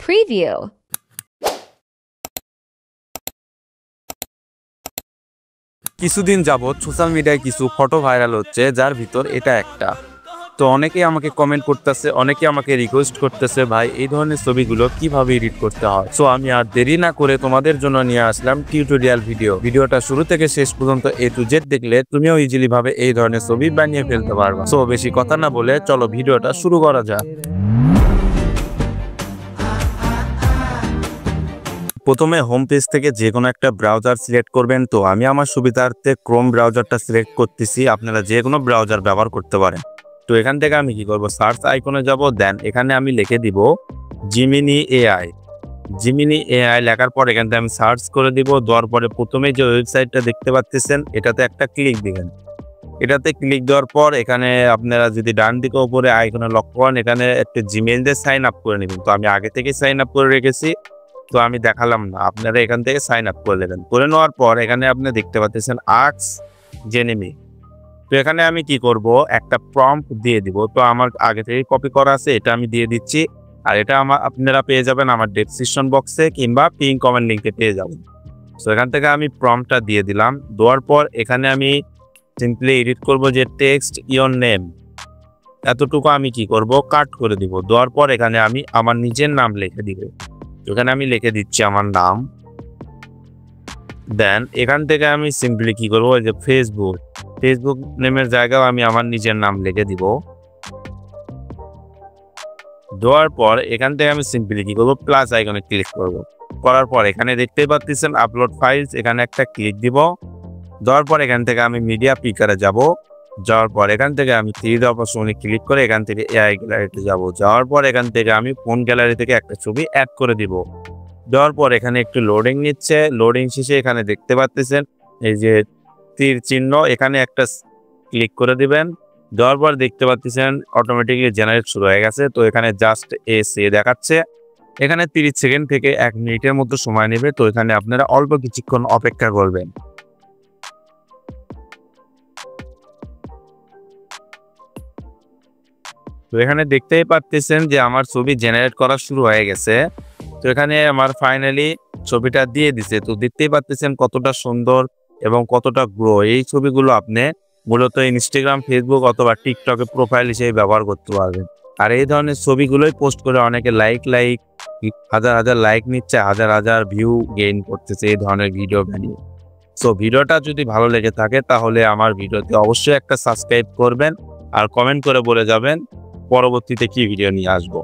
Preview. কিছুদিন যাবত social মিডিয়ায় কিছু ফটো ভাইরাল হচ্ছে, যার ভিতর এটা একটা। তো অনেকেই আমাকে কমেন্ট করতেছে, অনেকে আমাকে রিকোয়েস্ট করতেছে, ভাই এই ধরনের ছবিগুলো কিভাবে এডিট করতে হয়। সো আমি আর দেরি না করে তোমাদের জন্য নিয়ে আসলাম টিউটোরিয়াল ভিডিওটা শুরু থেকে শেষ পর্যন্ত A to Z দেখলে তুমিও ইজিলি ভাবে এই ধরনের ছবি বানিয়ে ফেলতে পারবা। সো বেশি কথা না বলে চলো ভিডিওটা শুরু করা যাক। প্রথমে হোম পেজ থেকে যে কোনো একটা ব্রাউজার সিলেক্ট করবেন। তো আমি আমার সুবিধার্থে ক্রোম ব্রাউজারটা সিলেক্ট করতেছি, আপনারা যে কোনো ব্রাউজার ব্যবহার করতে পারেন। তো এখান থেকে আমি কি করব, সার্চ আইকনে যাব, দেন এখানে আমি লিখে দিব জিমিনি এআই লেখার পর এখান থেকে আমি সার্চ করে দিব। দেওয়ার পরে প্রথমে যে ওয়েবসাইটটা দেখতে পাচ্ছেন এটাতে একটা ক্লিক দিবেন। এটাতে ক্লিক দেওয়ার পর এখানে আপনারা যদি ডান দিকে উপরে আইকনে লক্ষ্য করেন, এখানে একটা জিমেইল দিয়ে সাইন আপ করে নেবেন। তো আমি আগে থেকে সাইন আপ করে রেখেছি, তো আমি দেখালাম না, আপনারা এখান থেকে সাইন আপ করে দেবেন। করে নেওয়ার পর এখানে আপনি দেখতে পাচ্ছেন আস্ক জেমিনি। তো এখানে আমি কি করব, একটা প্রম্পট দিয়ে দিব। তো আমার আগে থেকে কপি করা আছে, এটা আমি দিয়ে দিচ্ছি। আর এটা আপনারা পেয়ে যাবেন আমার ডেসক্রিপশন বক্সে কিংবা পিন কমেন্ট লিঙ্কে পেয়ে যাবেন। তো এখান থেকে আমি প্রম্পটটা দিয়ে দিলাম। দেওয়ার পর এখানে আমি সিম্পলি এডিট করব যে টেক্সট ইওর নেম, এতটুকু আমি কি করব, কাট করে দিব। দেওয়ার পর এখানে আমি আমার নিজের নাম লিখে দিব। এখানে আমি লিখে দিচ্ছি আমার নাম। দেন এখান থেকে আমি সিম্পলি কি করবো, যে ফেসবুক নেমের জায়গায় আমি আমার নিজের নাম লিখে দিব। দেওয়ার পর এখান থেকে আমি সিম্পলি কি করবো, প্লাস আইকনে ক্লিক করব। করার পর এখানে দেখতেই পাচ্ছেন আপলোড ফাইলস, এখানে একটা ক্লিক দিব। দেওয়ার পর এখান থেকে আমি মিডিয়া পিকারে যাব। যাওয়ার পর এখান থেকে আমি 3 অপশনে ক্লিক করে এখান থেকে এআই গ্যালারিতে যাব। যাওয়ার পর এখান থেকে আমি ফোন গ্যালারি থেকে একটা ছবি অ্যাড করে দিব। দেওয়ার পর এখানে একটু লোডিং নিচ্ছে। লোডিং শেষে এখানে দেখতে পাচ্ছেন এই যে তীর চিহ্ন, এখানে একটা ক্লিক করে দিবেন। দেওয়ার পর দেখতে পাচ্ছেন অটোমেটিকলি জেনারেট শুরু হয়ে গেছে। তো এখানে জাস্ট এসে দেখাচ্ছে, এখানে 30 সেকেন্ড থেকে 1 মিনিটের মতো সময় নেবে। তো এখানে আপনারা অল্প কিছুক্ষণ অপেক্ষা করবেন। তো এখানে দেখতেই পাচ্ছেন যে আমার ছবি জেনারেট করা শুরু হয়ে গেছে। তো এখানে আমার ফাইনালি ছবিটা দিয়ে দিছে। তো দেখতেই পাচ্ছেন কতটা সুন্দর এবং কতটা গ্রো। এই ছবিগুলো আপনি মূলত ইনস্টাগ্রাম, ফেসবুক অথবা টিকটকে প্রোফাইল হিসেবে ব্যবহার করতে পারবেন। আর এই ধরনের ছবিগুলোই পোস্ট করে অনেকে হাজার লাইক নিচ্ছে, হাজার ভিউ গেইন করতেছে এই ধরনের ভিডিও বানিয়ে। সো ভিডিওটা যদি ভালো লেগে থাকে তাহলে আমার ভিডিওতে অবশ্যই একটা সাবস্ক্রাইব করবেন আর কমেন্ট করে বলে যাবেন পরবর্তীতে কি ভিডিও নিয়ে আসবো।